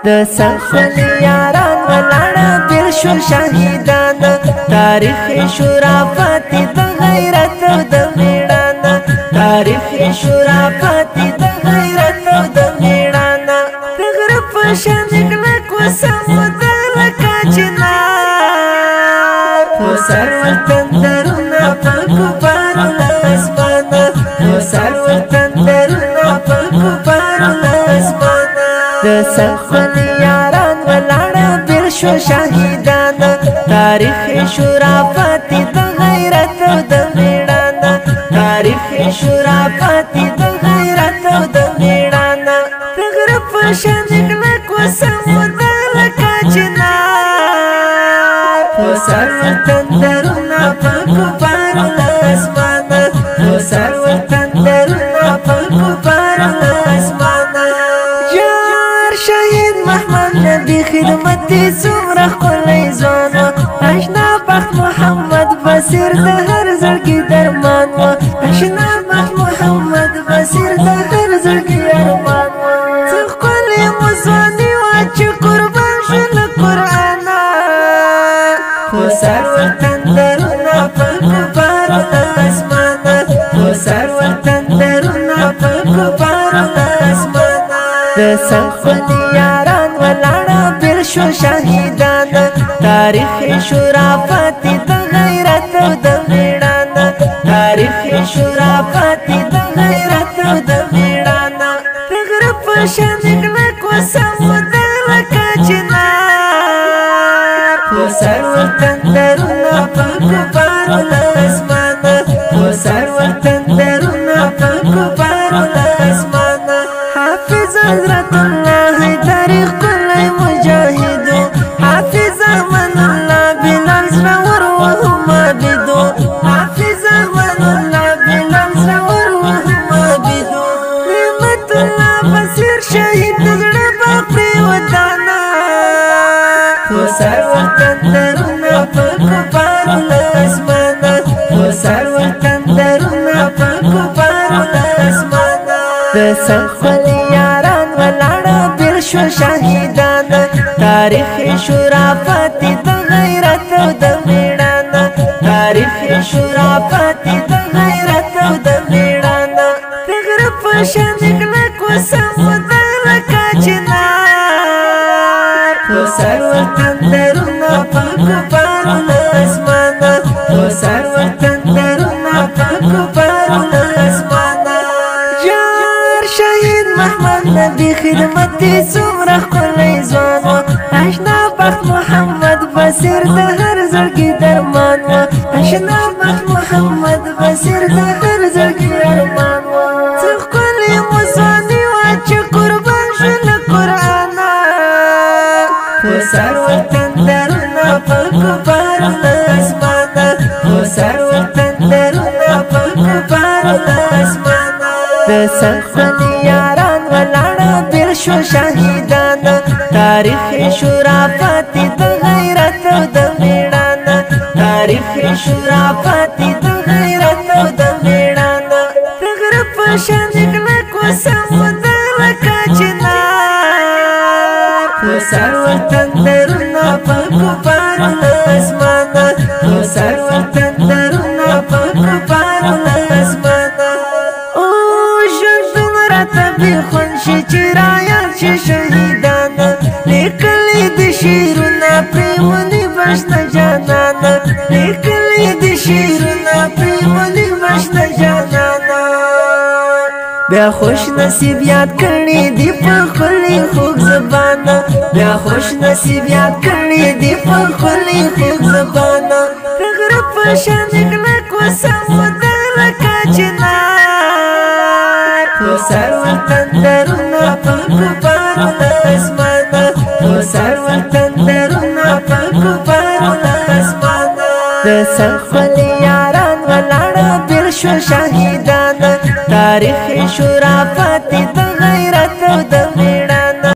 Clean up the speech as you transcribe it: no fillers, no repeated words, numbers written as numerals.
د سخن یاران ولاړه بیر شو شهیدان تاریخ شرافت د غیرت او د میړانه تاریخ شرافت د غیرت او د میړانه تغر په شان کلک وسمودر لکه چنار په سر وتندرونه په کفارو لاسمانه په سر وتندرونه په کفارو لاسمانه د سخن یاران ولاړه بیر شو شهیدان تاریخ شرافت د غیرت او د میړانه تاریخ شرافت د غیرت او د میړانه تغر په شان کلک وسمودر لکه چنار په سر وتندرونه په کفارو لاسمانه په سر وتندرونه په کفارو لاسمانه شهید محمد نبی خدمت څومره ښکلی ځوان و اشنا بخت محمد بصیر د هر زړګي درمان و اشنا بخت محمد بصیر د هر زړګي ارمان و څه ښکلی مو ځواني وه چې قربان شو له قرآنه په سر وتندرونه په کفارو لاسمانه په سر وتندرونه په کفارو لاسمانه د سخن یاران ولاړه بیر شو شهیدان تاریخ شرافت د غیرت او د میړانه تاریخ شرافت د غیرت او د میړانه تغر په شان کلک وسمودر لکه چنار په سر وتندرونه په کفارو لاسمانه په سر وتندرونه په کفارو لاسمانه حافظ حضرت الله تاریخ کلی مجاهدو حافظ امان الله بلال زړور وهم عابدو حافظ امان الله بلال زړور وهم عابدو نعمت الله بصیر شهید د زړه باغ پرې ودانه په سر وتندرونه په کفارو لاسمانه په سر وتندرونه په کفارو لاسمانه د سخن یاران ولاړه بیر شو شهیدان تاریخ شرافت د غیرت او د میړانه تاریخ شرافت د غیرت او د میړانه تغر په شان کلک وسمودر لکه چنار په سر وتندرونه په کفارو لاسمانه په سر وتندرونه په کفارو لاسمانه شهید محمد نبی خدمت څومره ښکلی ځوان و اشنا بخت محمد بصیر د هر زړګي درمان و اشنا بخت محمد بصیر د هر زړګي ارمان و څه ښکلی مو ځواني وه چې قربان شو له قرآنه په سر وتندرونه په کفارو لاسمانه په سر وتندرونه په کفارو لاسمانه د سخن یاران ولاړه بیر شو شهیدان تاریخ شرافت د غیرت او د میړانه تاریخ شرافت د غیرت او د میړانه تغر په شان کلک وسمودر لکه چنار په سر وتندرونه په کفارو لاسمانه په سر وتندرونه په کفارو لاسمانه تبی خونشی چی رایان چی شهیدان لیکلی دی شیرونا پریمونی بشنا جانانا لیکلی دی شیرونا پریمونی بشنا جانانا بیا خوش نصیب یاد کرنی دی پر خلی خوب زبانا بیا خوش نصیب یاد کرنی دی پر خلی خوب زبانا تغر پر شان کلک وسمودر لکه چنار په سر وتندرونه په کفارو لاسمانه په سر وتندرونه په کفارو لاسمانه د سخن یاران ولاړه بیر شو شهیدان تاریخ شرافت د